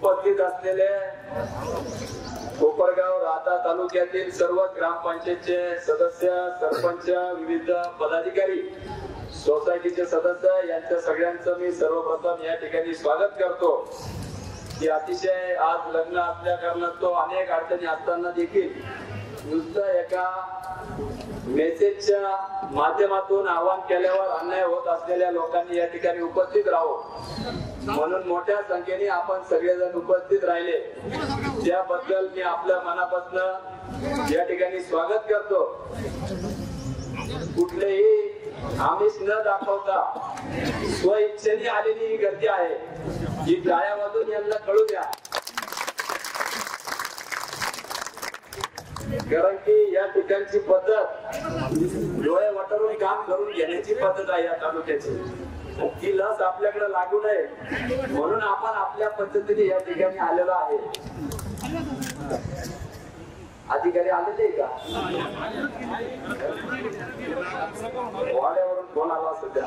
उपस्थित असलेले कोपरगाव राहता तालुक्यातील सर्व ग्रामपंचायतचे सदस्य, सरपंच, विविध पदाधिकारी, सोसायटीचे सदस्य यांच्या सगळ्यांचं मी सर्वप्रथम या ठिकाणी स्वागत करतो की अतिशय आज लग्न असल्या कारणास्तव अनेक अडचणी असताना देखील नुसतं एका मेसेजच्या माध्यमातून आवाहन केल्यावर अन्याय होत असलेल्या लोकांनी या ठिकाणी उपस्थित राहावं म्हणून मोठ्या संख्येने आपण सगळेजण उपस्थित राहिले त्याबद्दल मी आपल्या मनापासून या ठिकाणी स्वागत करतो। कुठलेही आमिष न दाखवता स्वइच्छेने आलेली ही गर्दी आहे ही टाळ्यामधून यांना कळू द्या, कारण की या ठिकाणची पद्धत डोळे वटरून काम करून घेण्याची पद्धत आहे या तालुक्याची। ती लस आपल्याकडे लागू नये म्हणून आपण आपल्या पद्धतीने या ठिकाणी आलेलो आहे। अधिकारी आलेले का? वाड्यावरून फोन आला सध्या,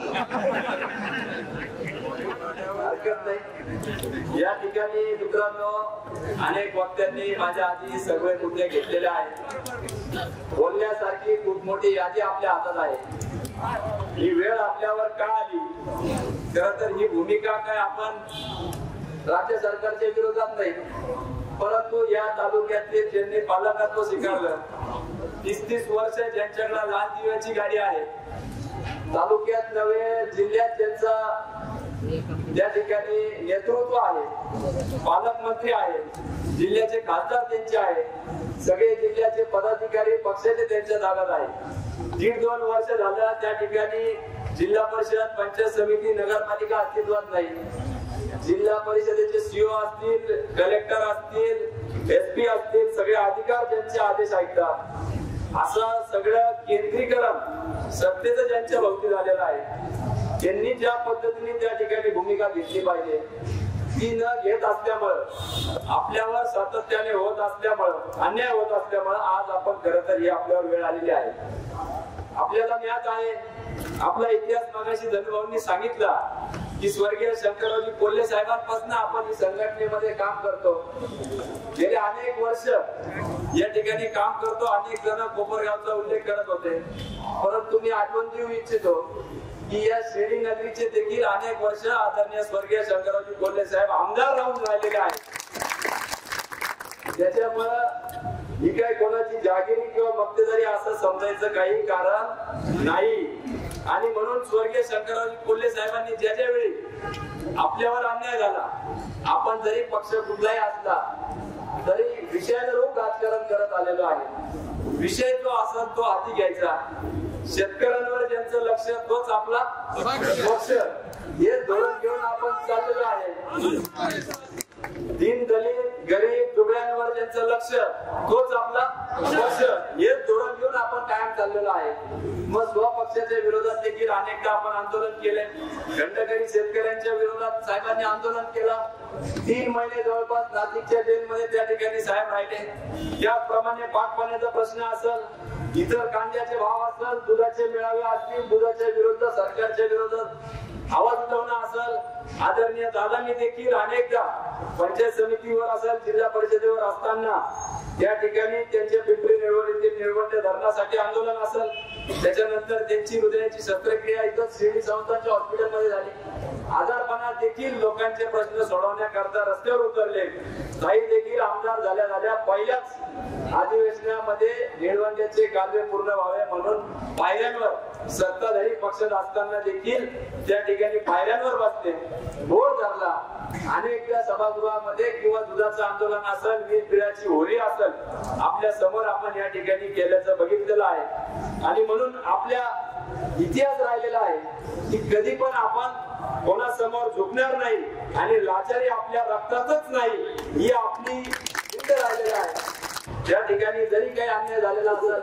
हरकत नाही। या ठिकाणी मित्रांनो अनेक वक्त्यांनी माझ्या आधी सगळे मुद्दे घेतलेले आहेत। बोलण्यासारखी खूप मोठी यादी आपल्या हातात आहे। ही वेळ आपल्यावर का आली? खरं तर ही भूमिका काय आपण राज्य सरकारच्या विरोधात नाही, परंतु या तालुक्यातले ज्यांनी पालकत्व स्वीकारलं 30-30 वर्ष ज्यांच्याकडे लाल दिव्याची गाडी आहे, तालुक्यात नव्हे जिल्ह्यात ज्यांचा त्या ठिकाणी नेतृत्व आहे, पालकमंत्री आहे, जिल्ह्याचे खासदार त्यांचे आहे, सगळे जिल्ह्याचे पदाधिकारी पक्षाचे त्यांच्या ताब्यात आहे। 1.5-2 वर्ष झालं त्या ठिकाणी जिल्हा परिषद, पंचायत समिती, नगरपालिका अस्तित्वात नाही। जिल्हा परिषदेचे सीओ असतील, कलेक्टर असतील, एसपी असतील, सगळे अधिकार ज्यांचे आदेश ऐकतात असं सगळं केंद्रीकरण सत्तेचं ज्यांच्या भोवती झालेलं आहे त्यांनी ज्या पद्धतीने त्या ठिकाणी भूमिका घेतली पाहिजे ती न घेत असल्यामुळे आपल्यावर सातत्याने होत असल्यामुळे अन्याय होत असल्यामुळे आज आपण खरं तर ही आपल्यावर वेळ आलेली आहे। आपल्याला ज्ञात आहे आपला इतिहास मागाशी धनुभाऊंनी सांगितला की स्वर्गीय शंकररावजी कोल्हे साहेबांपासून आपण ही संघटनेमध्ये काम करतो। गेले अनेक वर्ष या ठिकाणी काम करतो। अनेक जण कोपरगावचा उल्लेख करत होते, परंतु मी आठवण देऊ इच्छितो की या शिर्डी नगरीचे देखील अनेक वर्ष आदरणीय स्वर्गीय शंकररावजी कोल्हे साहेब आमदार राहून राहिलेले आहेत। त्याच्यामुळे ही काय कोणाची जागिरी किंवा मक्तेदारी असं समजायचं काही कारण नाही। आणि म्हणून स्वर्गीय शंकररावजी कोल्हे साहेबांनी ज्या ज्या वेळी आपल्यावर अन्याय झाला, आपण जरी पक्ष कुठलाही असला तरी विषयानुरूप राजकारण करत आलेलो आहे। विषय जो असेल तो हाती घ्यायचा, शेतकऱ्यांवर ज्यांचं लक्ष तोच आपला पक्ष, हे धोरण घेऊन आपण चाललेलो आहे। दीन दलित गरीब दुबळ्यांवर ज्यांचं लक्ष तोच आपला पक्ष, हे धोरण घेऊन आपण कायम चाललेलो आहे। मग स्वपक्षाच्या विरोधात देखील अनेकदा आपण आंदोलन केले। घंटकरी शेतकऱ्यांच्या विरोधात साहेबांनी आंदोलन केलं। 3 महिने जवळपास नाशिकच्या जेलमध्ये त्या ठिकाणी साहेब राहिले। त्याप्रमाणे पाटपाण्याचा प्रश्न असेल, इतर कांद्याचे भाव असेल, दुधाचे मेळावे असतील, दुधाच्या विरुद्ध सरकारच्या विरोधात आवाज उठवणं असेल, आदरणीय दादांनी देखील अनेकदा पंचायत समितीवर असेल, जिल्हा परिषदेवर असताना त्या ठिकाणी त्यांच्या पिंपरी निळवणीतील निळवंडे धरणासाठी आंदोलन असेल, त्याच्यानंतर त्यांची हृदयाची शस्त्रक्रिया इथं शिर्डी संस्थांच्या हॉस्पिटलमध्ये झाली। आजारपणात देखील लोकांचे प्रश्न सोडवण्याकरता रस्त्यावर उतरले। काही देखील आमदार झाल्या पहिल्याच अधिवेशनामध्ये निळवंड्याचे कालवे पूर्ण व्हावे म्हणून पायऱ्यांवर सत्ताधारी पक्षात असताना देखील त्या ठिकाणी पायऱ्यांवर बसले, बोर्ड धरला। अनेकदा सभागृहामध्ये किंवा दुधाचं आंदोलन असेल, वीज बिलाची होळी असेल, आपल्या समोर आपण या ठिकाणी केल्याचं बघितलेलं आहे। आणि म्हणून आपल्या इतिहास राहिलेला आहे की कधी पण आपण कोणासमोर झुकणार नाही आणि लाचारी आपल्या रक्तातच नाही, ही आपली जिद्द राहिलेली आहे। त्या ठिकाणी जरी काही अन्याय झालेला असेल,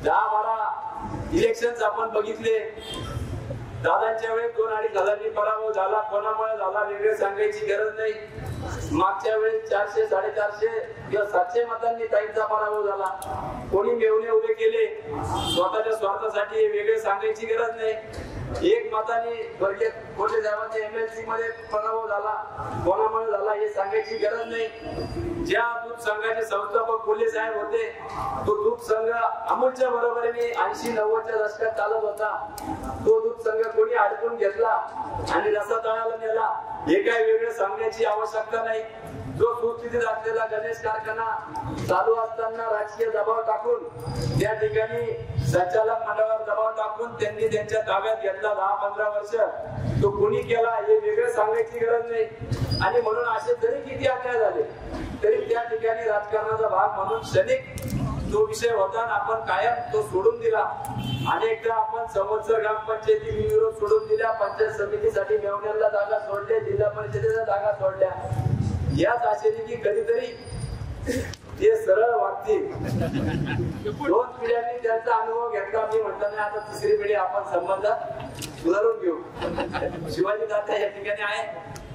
10-12 इलेक्शन आपण बघितले, दादांच्या वेळेस 2-2.5 हजारांनी पराभव झाला, कोणामुळे झाला वेगळे सांगायची गरज नाही। मागच्या वेळेस 400, 450 किंवा 700 मतांनी ताईंचा पराभव झाला। कोणी मेवणे उभे केले स्वतःच्या स्वार्थासाठी, वेगळे सांगायची गरज नाही। एक मताने स्वर्गीय कोल्हे साहेबांच्या एमएलसी मध्ये पराभव झाला, कोणामुळे झाला हे सांगायची गरज नाही. ज्या दूध संघाचे संस्थापक कोल्हे साहेब होते, तो दूध संघ अमूलच्या बरोबरीने 80-90च्या दशकात चालत होता. तो दूध संघ कोणी अडकून घेतला आणि रसा तळाला नेला हे काय वेगळं सांगण्याची आवश्यकता नाही. जो सुस्थितीत असलेला गणेश कारखाना चालू असताना राजकीय दबाव टाकून त्या ठिकाणी संचालक मंडळावर दबाव टाकून त्यांनी त्यांच्या ताब्यात घेतला 10-15 वर्ष, तो कुणी केला हे वेगळं सांगायची गरज नाही. आणि म्हणून असे जरी किती अन्याय झाले तरी त्या ठिकाणी राजकारणाचा भाग म्हणून क्षणिक जो विषय होता आपण कायम तो सोडून दिला. अनेकदा आपण संवत्सर ग्रामपंचायती बिनविरोध सोडून दिल्या, पंचायत समितीसाठी मेवण्याला जागा सोडल्या, जिल्हा परिषदेच्या जागा सोडल्या. याच आशेने की कधीतरी ते सरळ वागतील. 2 पिढ्यांनी त्यांचा अनुभव घेतला. मी म्हटलं नाही आता 3री पिढी आपण संबंध सुधारून घेऊ. शिवाजी दादा या ठिकाणी आहे.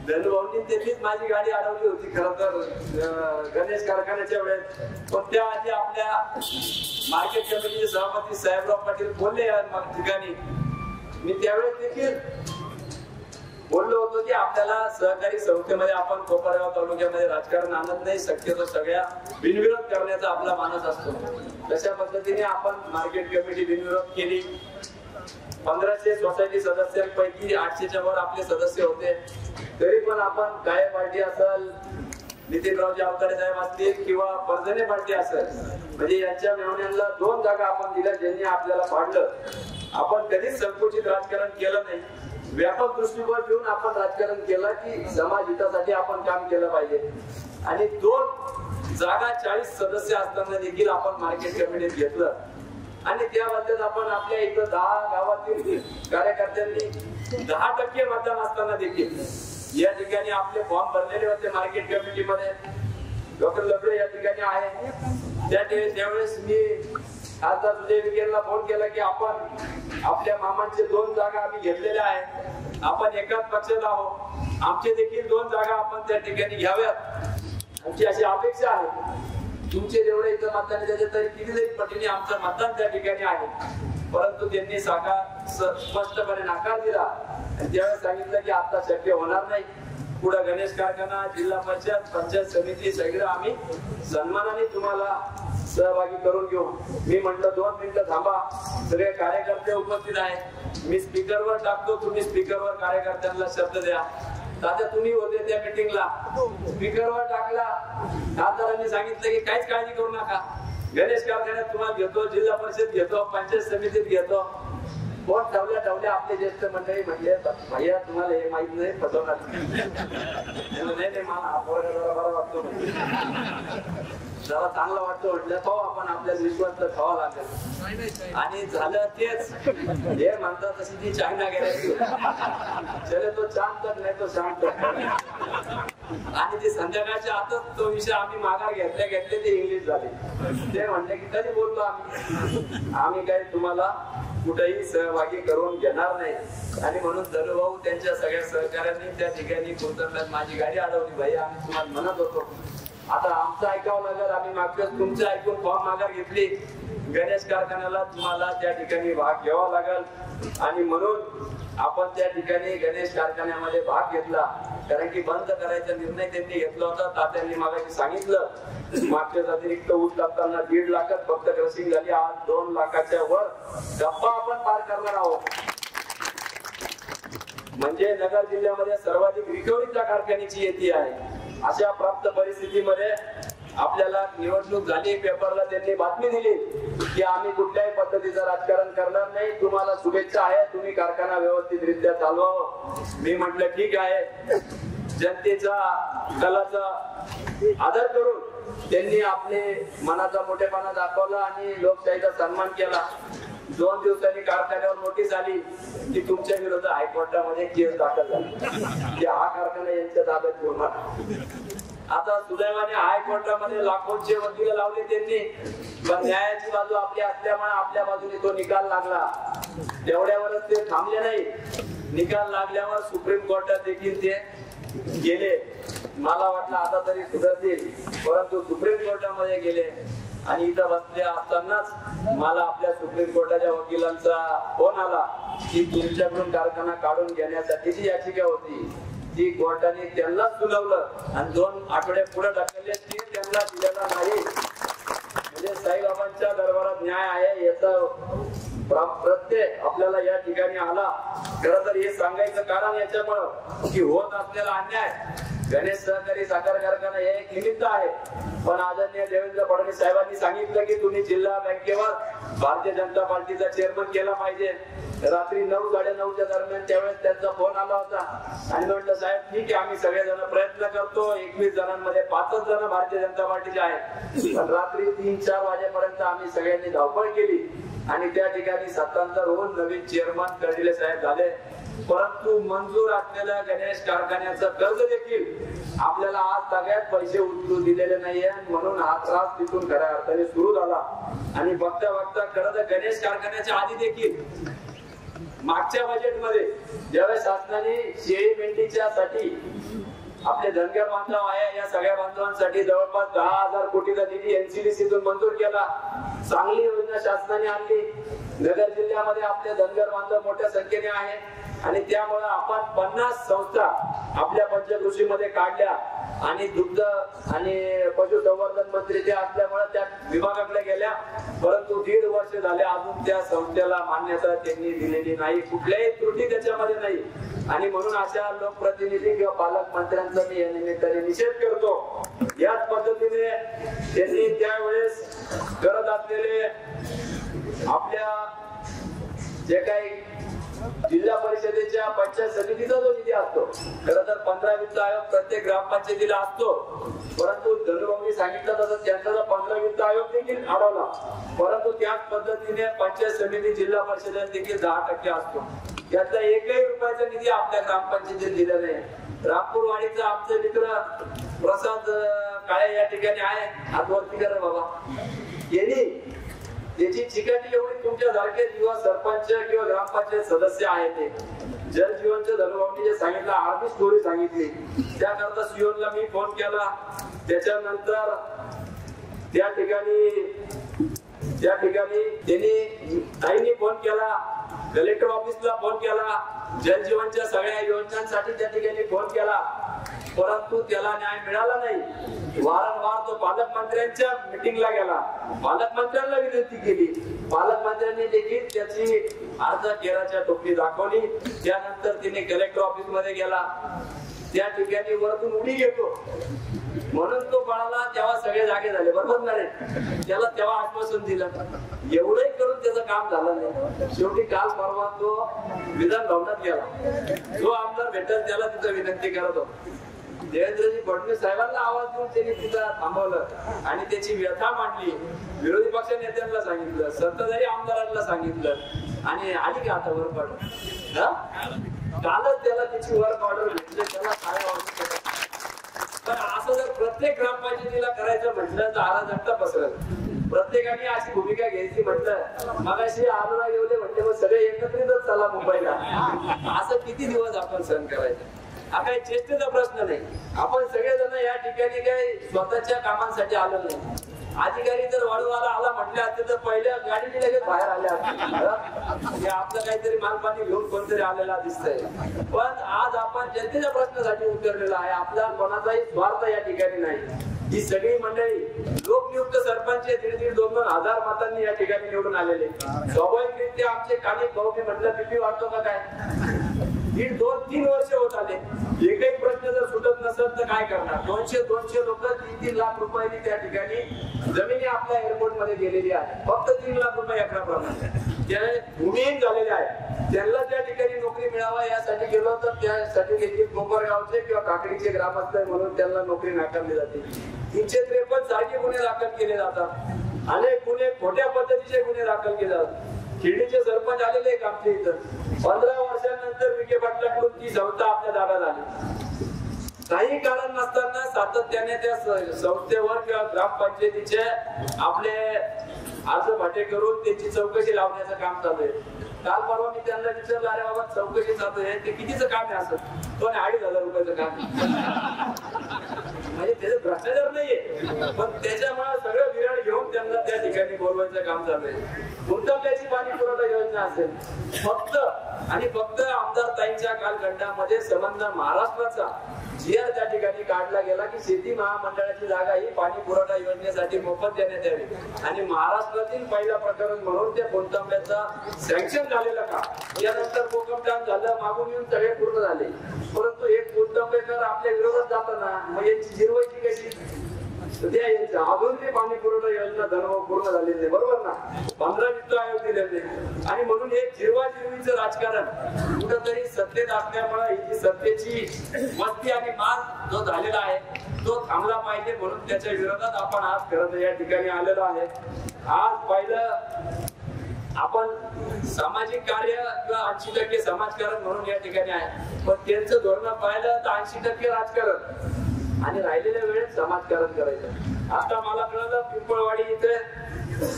धनुभाऊंनी त्यांनीच माझी गाडी अडवली होती खरं तर गणेश कारखान्याच्या वेळेस. पण त्या आधी आपल्या मार्केट कमिटीचे सभापती साहेबराव पाटील बोलले या ठिकाणी. मी त्यावेळेस देखील बोललो होतो की आपल्याला सहकारी संस्थेमध्ये आपण कोपरगाव तालुक्यामध्ये राजकारण आणत नाही, शक्यतो सगळ्या बिनविरोध करण्याचा आपला मानस असतो. तशा पद्धतीने आपण मार्केट कमिटी बिनविरोध केली. 1500 सोसायटी सदस्यांपैकी 800च्या वर आपले सदस्य होते. तरी पण आपण काय पार्टी असेल, नितीनरावजी अवतारे साहेब असतील किंवा परजणे पार्टी असेल, म्हणजे यांच्या मेहण्यांना 2 जागा आपण दिल्या ज्यांनी आपल्याला पाडलं. आपण कधीच संकुचित राजकारण केलं नाही. व्यापक दृष्टिकोन ठेवून आपण राजकारण केलं की समाज हितासाठी आपण काम केलं पाहिजे. आणि 2 जागा 40 सदस्य असताना देखील आपण मार्केट कमिटीत घेतलं. आणि त्याबद्दल आपण आपल्या इथं 10 गावातील कार्यकर्त्यांनी 10% मतदान असताना देखील या ठिकाणी आपले फॉर्म भरलेले होते मार्केट कमिटीमध्ये. डॉक्टर लबडे या ठिकाणी आहे. त्यावेळेस मी खासदार सुजय विखेंना फोन केला की आपण आपल्या मामांचे 2 जागा आम्ही घेतलेल्या आहेत, आपण एकाच पक्षात आहोत, आमचे देखील 2 जागा आपण त्या ठिकाणी घ्याव्यात, आमची अशी अपेक्षा आहे. तुमचे जेवढे इथं मतदान त्याच्या तरी कितीतरी पटीने आमचं मतदान त्या ठिकाणी आहे. परंतु त्यांनी स्पष्टपणे नकार दिला आणि त्यावेळेस सांगितलं की आता शक्य होणार नाही. पुढे गणेश कारखाना, जिल्हा परिषद, पंचायत समिती सगळं आम्ही सन्मानाने तुम्हाला सहभागी करून घेऊ. मी म्हटलं 2 मिनिटं थांबा, सगळे कार्यकर्ते उपस्थित आहेत, मी स्पीकरवर टाकतो, तुम्ही स्पीकरवर कार्यकर्त्यांना शब्द द्या. दादा तुम्ही होते त्या मीटिंगला, स्पीकरवर टाकला. खासदारांनी सांगितलं की काहीच काळजी करू नका, गणेश कारखान्यात तुम्हाला घेतो, जिल्हा परिषद घेतो, पंचायत समितीत घेतो. फोन ठेवल्या आपले ज्येष्ठ मंडळी म्हणले भैया तुम्हाला हे माहित नाही, फसवणार नाही. मला हा पोरगा जरा बरा वाटतो, जरा चांगला वाटतो म्हटलं पाहू आपण, आपल्याला विश्वास तर खावा लागेल. आणि झालं तेच, हे म्हणतात तशी ती चायना गॅरेंटी, चले तो चांद तक नाही तो शांत. आणि ते संध्याकाळच्या आतच तो विषय आम्ही माघार घेतले ते इंग्लिश झाले. ते म्हणले की कधी बोललो आम्ही काय तुम्हाला कुठेही सहभागी करून घेणार नाही. आणि म्हणून धनुभाऊ त्यांच्या सगळ्या सहकार्यांनी त्या ठिकाणी कोणत्या माझी गाडी अडवली. भाई आम्ही तुम्हाला म्हणत होतो, आता आमचं ऐकावं लागेल. आम्ही मागच्या तुमचं ऐकून फॉर्म माघार घेतली. गणेश कारखान्याला तुम्हाला त्या ठिकाणी भाग घ्यावा लागेल. आणि म्हणून आपण त्या ठिकाणी गणेश कारखान्यामध्ये भाग घेतला. कारण की बंद करायचा निर्णय त्यांनी घेतला होता. तात्यांनी मागाशी सांगितलं, मागच्याच अतिरिक्त ऊस कापताना 1.5 लाखात फक्त क्रशिंग झाली. आज 2 लाखाच्या वर टप्पा आपण पार करणार आहोत. म्हणजे नगर जिल्ह्यामध्ये सर्वाधिक रिकव्हरीच्या कारखान्याची येते आहे. अशा प्राप्त परिस्थितीमध्ये आपल्याला निवडणूक झाली, पेपरला त्यांनी बातमी दिली की आम्ही कुठल्याही पद्धतीचं राजकारण करणार नाही, तुम्हाला शुभेच्छा आहे, तुम्ही कारखाना व्यवस्थितरित्या चालवा. मी म्हटलं ठीक आहे. जनतेचा कलाचा आदर करून त्यांनी आपले मनाचा मोठेपणा दाखवला आणि लोकशाहीचा सन्मान केला. 2 दिवसांनी कारखान्यावर नोटीस आली की तुमच्या विरोधात हायकोर्टामध्ये केस दाखल झाली की हा कारखाना यांच्या ताब्यात होणार. आता सुदैवाने हायकोर्टामध्ये लाखोंचे वकील लावले त्यांनी, पण न्यायाची बाजू आपली असल्यामुळे आपल्या बाजूने तो निकाल लागला. तेवढ्यावरच ते थांबले नाही. निकाल लागल्यावर सुप्रीम कोर्टात देखील ते गेले. मला वाटलं आता तरी सुधारतील, परंतु सुप्रीम कोर्टामध्ये गेले. आणि इथं बसले असतानाच मला आपल्या सुप्रीम कोर्टाच्या वकिलांचा फोन आला की तुमच्याकडून कारखाना काढून घेण्यासाठी जी याचिका होती ती कोर्टाने त्यांना सुनावलं आणि 2 आठवडे पुढे ढकलले, ती त्यांना दिलेला नाही. म्हणजे साईबाबांच्या दरबारात न्याय आहे याचा प्रत्यय आपल्याला या ठिकाणी आला. खरं तर हे सांगायचं कारण याच्यामुळं की होत असलेला अन्याय गणेश सहकारी साखर कारखाना हे एक निमित्त आहे. पण आदरणीय देवेंद्र फडणवीस साहेबांनी सांगितलं की तुम्ही जिल्हा बँकेवर भारतीय जनता पार्टीचा चेअरमन केला पाहिजे. रात्री 9, 9:30च्या दरम्यान त्यावेळेस त्यांचा फोन आला होता आणि म्हटलं साहेब ठीक आहे, आम्ही सगळेजण प्रयत्न करतो. 21 जणांमध्ये 5च जण भारतीय जनता पार्टीचे आहेत. पण रात्री 3-4 वाजेपर्यंत आम्ही सगळ्यांनी धावपळ केली आणि त्या ठिकाणी सत्तांतर होऊन नवीन चेअरमन कर्डिले साहेब झाले. परंतु मंजूर असलेल्या गणेश कारखान्याचं कर्ज देखील आपल्याला आज सगळ्यात पैसे उचलू दिलेले नाहीये. म्हणून हा त्रास तिथून खऱ्या अर्थाने सुरू झाला. आणि बघता बघता खरं तर गणेश कारखान्याच्या आधी देखील मागच्या बजेटमध्ये ज्यावेळेस शासनाने शेळी मेंढीच्या साठी आपले धनगर बांधव आहे या सगळ्या बांधवांसाठी जवळपास 10,000 कोटीचा निधी NCDCतून मंजूर केला. चांगली योजना शासनाने आणली. नगर जिल्ह्यामध्ये आपले धनगर बांधव मोठ्या संख्येने आहेत आणि त्यामुळे आपण 50 संस्था आपल्या पंचकृषीमध्ये काढल्या आणि दुग्ध आणि पशुसंवर्धन मंत्री ते असल्यामुळे त्या विभागाकडे गेल्या. परंतु 1.5 वर्ष झाले अजून त्या संस्थेला मान्यता त्यांनी दिलेली नाही. कुठल्याही त्रुटी त्याच्यामध्ये नाही. आणि म्हणून अशा लोकप्रतिनिधी किंवा पालकमंत्र्यांचा मी या निमित्ताने निषेध करतो. याच पद्धतीने त्यांनी त्यावेळेस करत असलेले आपल्या जे काही जिल्हा परिषदेच्या पंचायत समितीचा जो निधी असतो, खरं तर 15 वित्त आयोग प्रत्येक ग्रामपंचायतीला असतो. परंतु धनुभाऊंनी सांगितलं तसं त्यांचा 15 वित्त आयोग देखील अडवला. परंतु त्याच पद्धतीने पंचायत समिती जिल्हा परिषदेला देखील 10% असतो. त्यातला 1ही रुपयाचा निधी आपल्या ग्रामपंचायतीत दिला नाही. रामपूरवाडीचा आमचे मित्र प्रसाद काळे या ठिकाणी आहे, हातवरती करा बाबा, यांनी त्याची चिकाटी एवढी तुमच्या सारखे किंवा सरपंच किंवा ग्रामपंचायत सदस्य आहेत ते जल जीवनच्या धनुभाऊंनी जे सांगितलं अर्धी स्टोरी सांगितली. त्याकरता सिओनला मी फोन केला. त्याच्यानंतर त्या ठिकाणी त्यांनी ताईंनी फोन केला, कलेक्टर ऑफिसला फोन केला, जल जीवनच्या सगळ्या योजनांसाठी त्या ठिकाणी फोन केला. परंतु त्याला न्याय मिळाला नाही. वारंवार तो पालकमंत्र्यांच्या मिटिंगला गेला, पालकमंत्र्यांना विनंती केली. पालकमंत्र्यांनी देखील त्याची अर्ज केराच्या टोपली दाखवली. त्यानंतर तिने कलेक्टर ऑफिस मध्ये गेला. त्या ठिकाणी वरतून उडी घेतो म्हणून तो पळाला. तेव्हा सगळे जागे झाले, बरोबर नाही? त्याला तेव्हा आश्वासन दिलं. एवढंही करून त्याचं काम झालं नाही. शेवटी काल परवा तो विधान भवनात गेला. जो आमदार भेटेल त्याला तिथं विनंती करत होता. देवेंद्रजी फडणवीस साहेबांना आवाज देऊन त्यांनी तिथं थांबवलं आणि त्याची व्यथा मांडली. विरोधी पक्ष नेत्यांना सांगितलं, सत्ताधारी आमदारांना सांगितलं आणि आली का आता वर्क ऑर्डर? कालच त्याला त्याची वर्क ऑर्डर भेटली. त्याला काय आवश्यक? पण असं जर प्रत्येक ग्रामपंचायतीला करायचं म्हटलं तर अराजकता पसरल. प्रत्येकाने अशी भूमिका घ्यायची म्हटलं, मगाशी आलोना येवले म्हणते मग सगळे एकत्रितच चला मुंबईला. असं किती दिवस आपण सहन करायचं? हा काही चेष्टेचा प्रश्न नाही. आपण सगळेजण या ठिकाणी काही स्वतःच्या कामांसाठी आलो नाही. अधिकारी जर वाळूवाला आला म्हटले असते तर पहिल्या गाडीने लगेच बाहेर आल्या आपलं काहीतरी मालपाणी घेऊन कोणतरी आलेला दिसतंय. पण आज आपण जनतेच्या प्रश्नासाठी उतरलेला आहे. आपला कोणाचाही स्वार्थ या ठिकाणी नाही. ही सगळी मंडळी लोकनियुक्त सरपंच 1,500-2,000 हजार मतांनी या ठिकाणी निवडून आलेले. स्वाभाविकरित्या आमचे कानिक भाऊ मी म्हटलं किती वाटतो का काय? 1.5-2-3 वर्ष होत आले. एकही प्रश्न जर सुटत नसेल तर काय करणार? 200 लोक 3-3 लाख रुपयांनी त्या ठिकाणी जमिनी आपल्या एअरपोर्ट मध्ये गेलेली आहे. फक्त 3 लाख रुपये एकराप्रमाणे त्याने भूमिहीन झालेले आहे. त्यांना त्या ठिकाणी नोकरी मिळावा यासाठी गेलो तर त्यासाठी देखील कोपरगावचे किंवा काकडीचे ग्रामस्थ म्हणून त्यांना नोकरी नाकारली जाते. 353 सारखे गुन्हे दाखल केले जातात. अनेक गुन्हे खोट्या पद्धतीचे गुन्हे दाखल केले जातात. शिर्डीचे सरपंच आलेले एक आमच्या इथं 15 वर्षांनंतर विखे पाटलाकडून ती संस्था आपल्या ताब्यात आली. काही कारण नसताना सातत्याने त्या संस्थेवर किंवा ग्रामपंचायतीचे आपले अर्ज फाटे करून त्याची चौकशी लावण्याचं काम चालू आहे. काल परवा मी त्यांना विचारलं, अरे बाबा चौकशी चालू आहे ते कितीचं काम आहे? असं पण 2,500 रुपयाचं काम म्हणजे त्याचे भ्रष्टाचार नाहीये, पण त्याच्यामुळे सगळं विराड घेऊन त्यांना त्या ठिकाणी बोलवायचं काम चालू आहे. गुंतवल्याची पाणी पुरवठा योजना असेल, फक्त आणि फक्त आमदार ताईंच्या कालखंडामध्ये संबंध महाराष्ट्राचा जीआर त्या ठिकाणी काढला गेला की शेती महामंडळाची जागा ही पाणी पुरवठा योजनेसाठी मोफत देण्यात यावी, आणि महाराष्ट्रातील पहिला प्रकरण म्हणून त्या कोणतांब्याचा सँक्शन झालेलं का. यानंतर कोकमटान झालं, मागून येऊन सगळे पूर्ण झाले, परंतु एक कोणतांबेकर आपल्या विरोधात जाताना मग यांची जिरवायची कशी. अजून ते पाणी पुरवठा योजना पूर्ण झालेली नाही, बरोबर ना. 15 वित्त आयोग दिलेले, आणि म्हणून हे जिरवाजिरवीचं राजकारण कुठंतरी सत्तेत असल्यामुळे ही जी सत्तेची मस्ती आणि मार जो झालेला आहे तो थांबला पाहिजे, म्हणून त्याच्या विरोधात आपण आज खरं या ठिकाणी आलेलो आहे. आज पाहिलं आपण सामाजिक कार्य किंवा 80% समाजकारण म्हणून या ठिकाणी आहे, पण त्यांचं धोरण पाहिलं तर 80% राजकारण आणि राहिलेल्या वेळेत समाजकारण करायचं. आता मला कळलं पिंपळवाडी इथे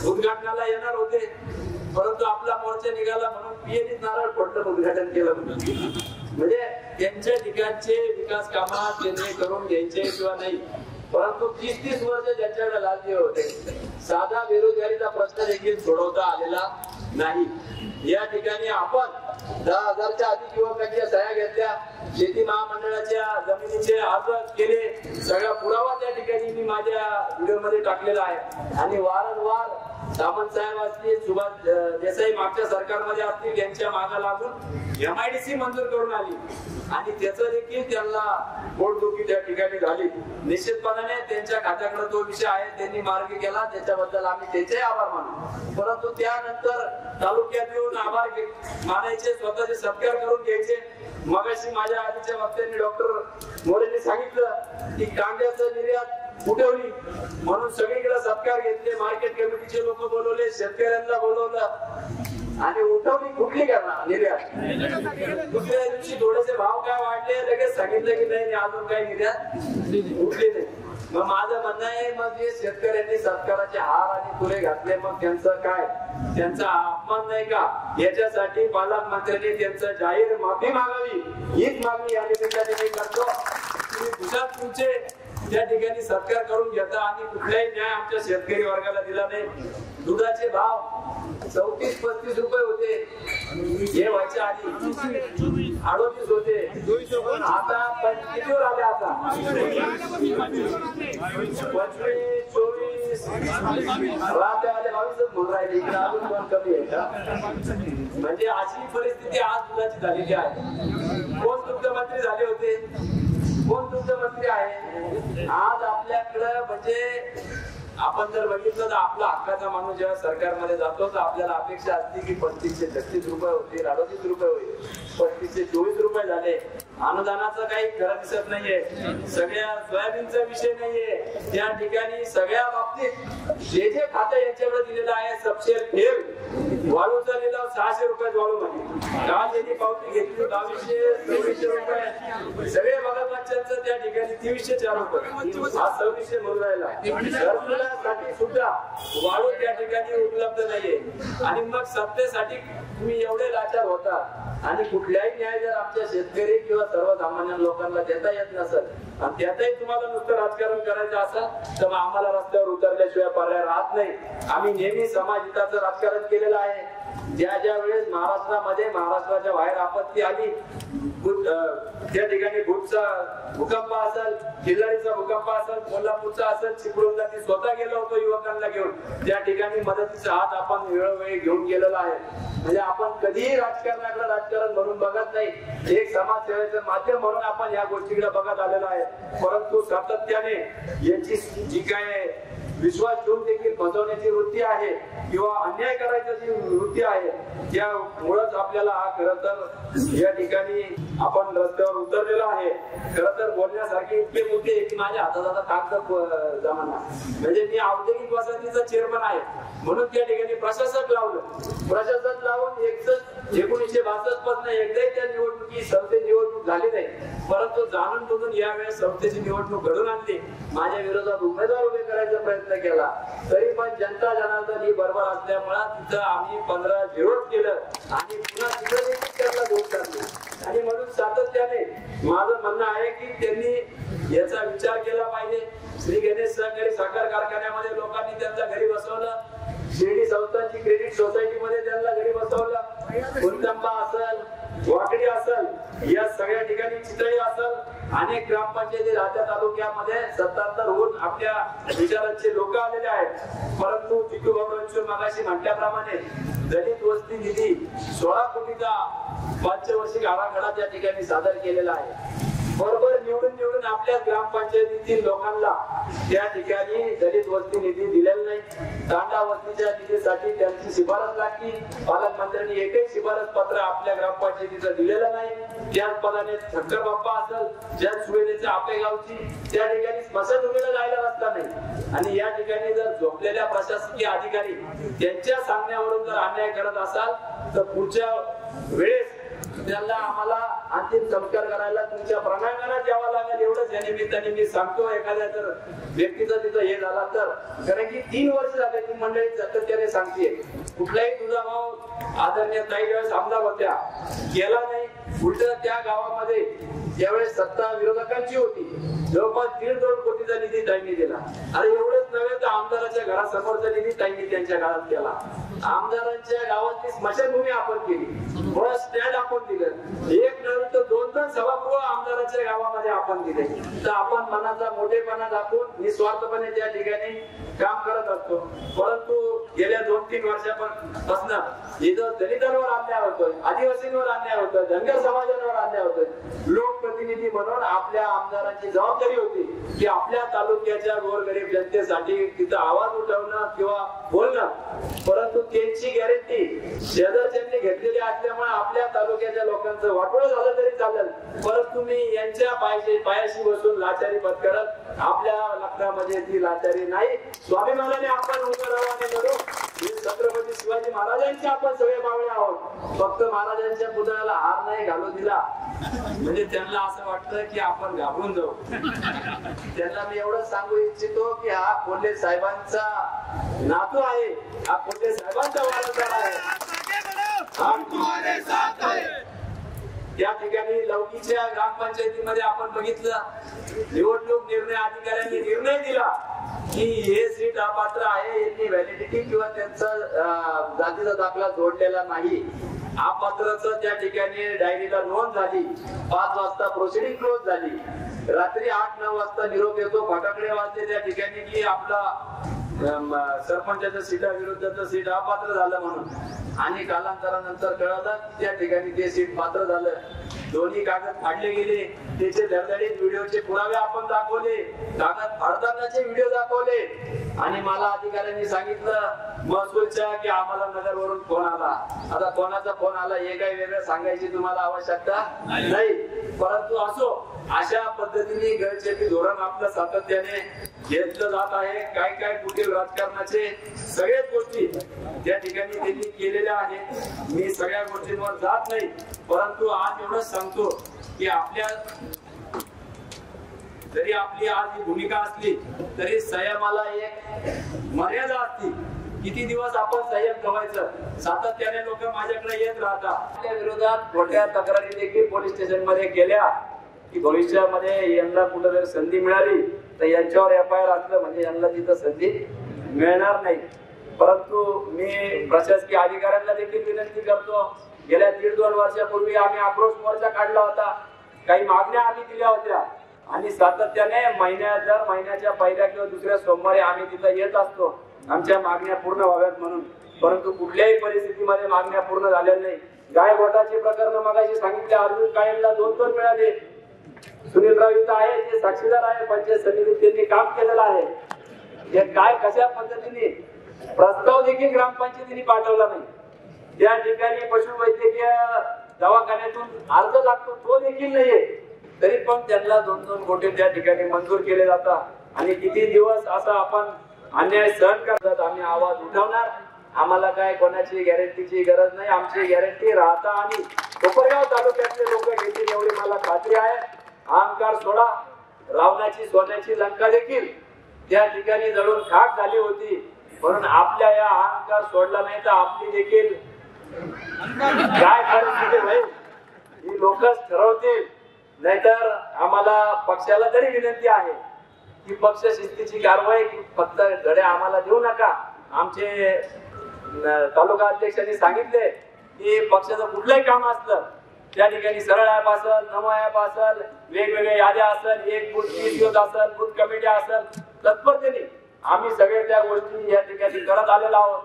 उद्घाटनाला येणार होते, परंतु आपला मोर्चा निघाला म्हणून पीएनी नारळ फोडलं उद्घाटन केलं म्हणून. म्हणजे त्यांच्या ठिकाणचे विकास कामात त्यांनी करून घ्यायचे किंवा नाही, परंतु 30-30 वर्ष ज्यांच्याकडे लालजी होते साधा बेरोजगारीचा प्रश्न देखील सोडवता आलेला नाही. या ठिकाणी आपण 10,000च्या अधिक युवकांच्या सह्या घेतल्या, शेती महामंडळाच्या जमिनीचे अर्ज केले, सगळा पुरावा त्या ठिकाणी मी माझ्या व्हिडिओ मध्ये टाकलेला आहे. आणि वारंवार सामंत साहेब असतील, सुभाष देसाई मागच्या सरकारमध्ये असतील, यांच्या मागा लागून MIDC मंजूर करून आली, आणि त्याचं देखील त्यांना पोटदुखी त्या ठिकाणी झाली. निश्चितपणाने त्यांच्या खात्याकडे तो विषय आहे, त्यांनी मार्ग केला, त्याच्याबद्दल आम्ही त्यांचे आभार मानू. परंतु त्यानंतर तालुक्यात येऊन आभार मानायचे, स्वतःचे सत्कार करून घ्यायचे. मगाशी माझ्या आधीच्या वक्त्यांनी डॉक्टर मोरेंनी सांगितलं की कांद्याचं निर्यात उठवली म्हणून सगळीकडे सत्कार घेतले, मार्केट कमिटीचे लोक बोलवले, शेतकऱ्यांना बोलवलं, आणि उठवली कुठली करणार निर्यात. दुसऱ्या दिवशी थोडेसे भाव काय वाढले, लगेच सांगितलं की नाही अजून काही निर्यात उठली नाही. मग माझं म्हणणं आहे, मग जे शेतकऱ्यांनी सत्काराचे हार आणि तुरे घातले, मग त्यांचं काय, त्यांचा अपमान नाही का. याच्यासाठी पालकमंत्र्यांनी त्यांचं जाहीर माफी मागावी, हीच मागणी या निमित्ताने मी करतो. तुम्ही भुसात तुमचे त्या ठिकाणी सत्कार करून घेता आणि कुठलाही न्याय आमच्या शेतकरी वर्गाला दिला नाही. दुधाचे भाव 34-35 रुपये होते, हे व्हायच्या आधी 38 होते, आता 25 आले, आता 25, 24 राहते 22 म्हणून राहिले, इकडे अजून पण कमी आहे का. म्हणजे अशी परिस्थिती आज दुधाची झालेली आहे. कोण दुग्धमंत्री झाले होते, कोण दुग्धमंत्री आहे आज आपल्याकडं. म्हणजे आपण जर बघितलं तर आपला हक्काचा माणूस जेव्हा सरकारमध्ये जातो तर आपल्याला अपेक्षा असते की 35-36 रुपये होतील, 38 रुपये होईल, 35-24 रुपये झाले. अनुदानाचं काही खरं दिसत नाहीये, सगळ्या सोयाबीनचा विषय नाहीये. त्या ठिकाणी सगळ्या बाबतीत जे जे खातं यांच्याकडे दिलेलं आहे सबशेर फेल. वाळूचा लिलाव 600 रुपयात वाळू मध्ये काल त्यांनी पावती घेतली 2200-2400 रुपये. सगळे बघाचं त्या ठिकाणी 2304 रुपये, हा 2600 म्हणून राहिला. साठी सुद्धा वाळू त्या ठिकाणी उपलब्ध नाहीये, आणि मग सत्तेसाठी तुम्ही एवढे लाचार होता, आणि कुठल्याही न्याय जर आमच्या शेतकरी किंवा सर्वसामान्य लोकांना देता येत नसेल, आणि त्यातही तुम्हाला नुसतं राजकारण करायचं असेल तर मग आम्हाला रस्त्यावर उतरल्याशिवाय पर्याय राहत नाही. आम्ही नेहमी समाजहिताचं राजकारण केलेलं आहे. ज्या ज्या वेळेस महाराष्ट्रामध्ये महाराष्ट्राच्या बाहेर आपत्ती आली, त्या ठिकाणी भूतचा भूकंप असेल, खिल्लारीचा भूकंप असेल, कोल्हापूरचा असेल, चिपळूणला मी स्वतः गेलो होतो युवकांना घेऊन. त्या ठिकाणी मदतीचा हात आपण वेळोवेळी घेऊन गेलेला आहे. म्हणजे आपण कधीही राजकारणाकडे राजकारण म्हणून बघत नाही, एक समाजसेवेचं माध्यम म्हणून आपण या गोष्टीकडे बघत आलेलो आहे. परंतु सातत्याने याची जी काय विश्वास ठेवून देखील फसवण्याची वृत्ती आहे किंवा अन्याय करायची जी वृत्ती आहे, त्यामुळेच आपल्याला हा खरं तर या ठिकाणी आपण रस्त्यावर उतरलेलो आहे. खरं तर बोलण्यासारखे इतके मुद्दे की माझ्या हातात आता कागद जमाना. म्हणजे मी औद्योगिक वसाहतीचा चेअरमन आहे म्हणून त्या ठिकाणी प्रशासक लावलं. प्रशासक लावून 1962 पासून एकदाही त्या संस्थेची निवडणूक झाली नाही, परंतु जाणून बुजून यावेळेस संस्थेची निवडणूक घडून आणली. माझ्या विरोधात उमेदवार उभे करायचा प्रयत्न केला, तरी पण जनता जनार्दन ही बरोबर असल्यामुळे तिथं आम्ही 15 विरोध केलं आणि पुन्हा तिथं देखील त्यांना वोट टाकले. आणि म्हणून सातत्याने माझं म्हणणं आहे की त्यांनी याचा विचार केला पाहिजे. अनेक ग्रामपंचायती राहत्या तालुक्यामध्ये 77हून आपल्या विचारांचे लोक आलेले आहेत, परंतु चिकू बाबा मगाशी म्हटल्याप्रमाणे दलित वस्ती निधी 16 कोटीचा पंचवार्षिक आराखडा त्या ठिकाणी सादर केलेला आहे. बरोबर निवडून आपल्या ग्रामपंचायतीतील लोकांना त्या ठिकाणी दलित वस्ती निधी दिलेला नाही. तांडा वस्तीच्या निधीसाठी त्यांची शिफारस लागली. पालकमंत्र्यांनी एकही शिफारस पत्र आपल्या ग्रामपंचायतीचं दिलेलं नाही. त्याच पदाने ठक्कर बाप्पा असेल, ज्या सुविधेच्या आपल्या गावची त्या ठिकाणी स्मशानभूमीला जायला रस्ता नाही. आणि या ठिकाणी जर झोपलेल्या प्रशासकीय अधिकारी त्यांच्या सांगण्यावरून जर अन्याय करत असाल तर पुढच्या वेळेस त्यांना आम्हाला अंतिम संस्कार करायला तुमच्या प्रांगणात यावं लागेल. एवढंच या निमित्ताने मी सांगतो. एखाद्या जर व्यक्तीचं तिथं हे झाला तर, कारण की 3 वर्ष झाले ती मंडळी सातत्याने सांगते कुठलाही तुझा भाऊ आदरणीय ताई ज्यावेळेस आमदार होत्या केला नाही. उलट त्या गावामध्ये ज्यावेळेस सत्ता विरोधकांची होती जवळपास 1.5-2 कोटीचा निधी ताईंनी दिला. अरे एवढंच नव्हे तर आमदाराच्या घरासमोरचा निधी ताईंनी त्यांच्या गावात केला. आमदारांच्या गावातली स्मशानभूमी आपण केली, बस स्टँड आपण दिलं, एक नव्हे तर 2 सभागृह आमदाराच्या गावामध्ये आपण दिले. तर आपण मनाचा मोठेपणा दाखवून निस्वार्थपणे त्या ठिकाणी काम करत असतो. परंतु गेल्या 2-3 वर्षापासून इथं दलितांवर अन्याय होतोय, आदिवासींवर अन्याय होतोय, धनगर समाजावर अन्याय होतोय. लोकप्रतिनिधी म्हणून आपल्या आमदारांची जबाबदारी होती की आपल्या तालुक्याच्या गोरगरीब जनतेसाठी तिथं आवाज उठवणं किंवा बोलणं. परंतु त्यांची गॅरंटी शेजारच्यांनी घेतलेली असल्यामुळे आपल्या तालुक्याच्या लोकांचं वाटोळं झालं तरी चालेल, परंतु मी यांच्या पायाशी बसून लाचारी पत्करत आपल्या लग्नामध्ये ती लाचारी नाही. स्वाभिमानाने आपण उभं राहू आणि लढू. छत्रपती शिवाजी महाराजांचे आपण सगळे मावळे आहोत. फक्त महाराजांच्या पुतळ्याला हार नाही घालू दिला म्हणजे त्यांना असं वाटतं की आपण घाबरून जाऊ. त्यांना मी एवढं सांगू इच्छितो की हा कोल्हे साहेबांचा नातू आहे, हा कोल्हे साहेबांचा वारसदार आहे. या ठिकाणी लौकीच्या ग्रामपंचायतीमध्ये आपण बघितलं निवडणूक निर्णय अधिकाऱ्यांनी निर्णय दिला की हे सीट अपात्र आहे, यांनी व्हॅलिडिटी किंवा त्यांचा जातीचा दाखला जोडलेला नाही. अपात्रचं त्या ठिकाणी डायरीला नोंद झाली. 5 वाजता प्रोसिडिंग क्लोज झाली. रात्री 8-9 वाजता निरोप येतो, फटाकडे वाजले त्या ठिकाणी की आपला सरपंचाच्या सीटा विरुद्धचं सीट अपात्र झालं म्हणून. आणि कालांतरानंतर कळलं त्या ठिकाणी ते सीट पात्र झालं. दोन्ही कागद फाडले गेले. त्याचे धडधडीत व्हिडिओचे पुरावे आपण दाखवले, कागद फाडतानाचे व्हिडिओ दाखवले. आणि मला अधिकाऱ्यांनी सांगितलं महसूलच्या की आम्हाला नगरवरून फोन आला. आता कोणाचा फोन आला हे काही वेगळं सांगायची तुम्हाला आवश्यकता नाही. परंतु असो, अशा पद्धतीने गळचेपी धोरण आपलं सातत्याने घेतलं जात आहे. काय कुठील राजकारणाचे सगळ्याच गोष्टी त्या ठिकाणी त्यांनी केलेल्या आहेत. मी सगळ्या गोष्टींवर जात नाही, परंतु आज एवढंच सांगतो की आपल्या जरी आपली आज ही भूमिका असली तरी संयमाला एक मर्यादा असते. किती दिवस आपण संयम ठेवायचं. सातत्याने लोक माझ्याकडे येत राहतात. आपल्या विरोधात मोठ्या तक्रारी देखील पोलीस स्टेशन मध्ये गेल्या की भविष्यामध्ये यांना कुठेतरी संधी मिळाली तर यांच्यावर FIR असलं म्हणजे यांना तिथं संधी मिळणार नाही. परंतु मी प्रशासकीय अधिकाऱ्यांना देखील विनंती करतो, गेल्या 1.5-2 वर्षापूर्वी आम्ही आक्रोश मोर्चा काढला होता. काही मागण्या आम्ही दिल्या होत्या आणि सातत्याने दर महिन्याच्या पहिल्या किंवा दुसऱ्या सोमवारी आम्ही तिथं येत असतो आमच्या मागण्या पूर्ण व्हाव्यात म्हणून. परंतु कुठल्याही परिस्थितीमध्ये मागण्या पूर्ण झालेल्या नाही. गायगोठाचे प्रकरण मगाशी सांगितले, अर्जुन कायमला 2 मिळाले. सुनीलराव इथं आहे, ते साक्षीदार आहे. पंचायत समितीत त्यांनी काम केलेलं आहे. हे काय कशा पद्धतीने प्रस्ताव देखील ग्रामपंचायतीने पाठवला नाही. त्या ठिकाणी पशुवैद्यकीय दवाखान्यातून अर्ज लागतो तो देखील नाहीये, तरी पण त्यांना 2-2 कोटी त्या ठिकाणी मंजूर केले जातात. आणि किती दिवस असा आपण अन्याय सहन करतात. आम्ही आवाज उठवणार. आम्हाला काय कोणाची गॅरंटीची गरज नाही. आमची गॅरंटी राहता आणि कोपरगाव तालुक्यातले लोक घेतील एवढी मला खात्री आहे. अहंकार सोडा. रावणाची सोन्याची लंका देखील त्या ठिकाणी जळून खाक झाली होती, म्हणून आपल्या या अहंकार सोडला नाही तर आपली देखील काय परिस्थिती होईल ही लोकच ठरवतील. नाहीतर आम्हाला पक्षाला तरी विनंती आहे की पक्ष शिस्तीची कारवाई फक्त धडे आम्हाला देऊ नका. आमचे तालुका अध्यक्षांनी सांगितले की पक्षाचं कुठलंही काम असलं त्या ठिकाणी सरळ ऍप असेल, नमो ऍप असेल, वेगवेगळ्या याद्या असेल, एक बूथ 30 दिवस असेल, बूथ कमिटी असेल, तत्परतेने आम्ही सगळे त्या गोष्टी या ठिकाणी करत आलेलो आहोत.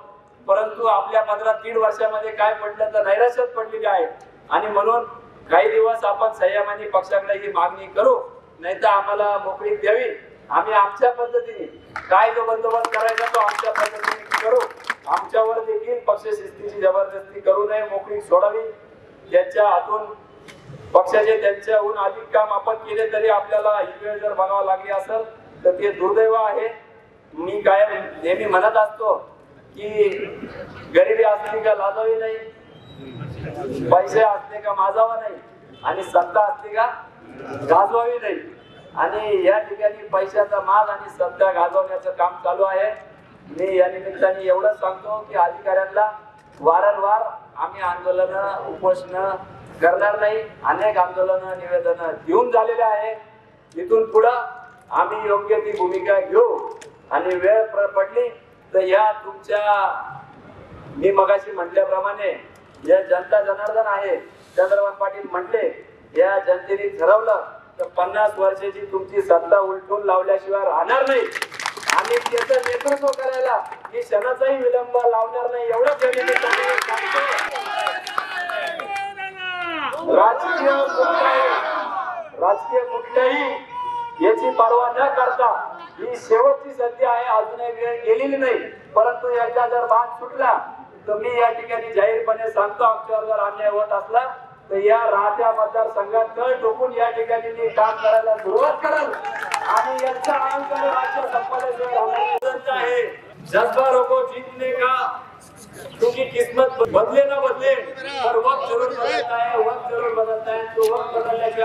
परंतु आपल्या 15-3 वर्षामध्ये काय पडलं तर नैराश्यात पडलेली आहे. आणि म्हणून काही दिवस आपण संयमाने पक्षाकडे ही मागणी करू, नाही तर आम्हाला मोकळीक द्यावी. आम्ही आमच्या पद्धतीने काय जो बंदोबस्त करायचा तो आमच्या पद्धतीने करू. आमच्यावर देखील पक्ष शिस्तीची जबरदस्ती करू नये, मोकळीक सोडावी. त्यांच्या हातून पक्षाचे त्यांच्याहून अधिक काम आपण केले तरी आपल्याला ही वेळ जर बघावं लागली असेल तर ते दुर्दैव आहे. मी कायम नेहमी म्हणत असतो की गरिबी असली का लाजावी नाही, पैसे असले का माजावा नाही, आणि सत्ता असली का गाजवावी नाही. आणि या ठिकाणी पैशाचा माज आणि सत्ता गाजवण्याचं काम चालू आहे. मी या निमित्ताने एवढंच सांगतो की अधिकाऱ्यांना वारंवार आम्ही आंदोलन उपोषण करणार नाही. अनेक आंदोलन निवेदन देऊन झालेले आहे. इथून पुढं आम्ही योग्य ती भूमिका घेऊ. आणि वेळ पडली तर या तुमच्या मी मगाशी म्हटल्याप्रमाणे या जनता जनार्दन आहे, चंद्रकांत पाटील म्हटले, या जनतेने ठरवलं तर 50 वर्षाची तुमची सत्ता उलटून लावल्याशिवाय राहणार नाही. आणि त्याचं नेतृत्व करायला ही क्षणाचाही विलंब लावणार नाही. एवढं राजकीय कुठल्याही याची पर्वा न करता ही शेवटची संधी आहे. अजूनही वेळ गेलेली नाही. परंतु एकदा जर बाण सुटला तर मी या ठिकाणी जाहीरपणे सांगतो, आमच्यावर जर अन्याय होत असला तर या राहत्या मतदारसंघात तळ ठोकून या ठिकाणी मी काम करायला सुरुवात करेल. आणि यांचा अहंकार राज्य संपल्याशिवाय आहे. जज्बा रोको जीतने का, क्योंकि किस्मत बदले ना बदले पर वक्त जरूर बदलता है, वक्त जरूर बदलता है. तो वक्त बदलने के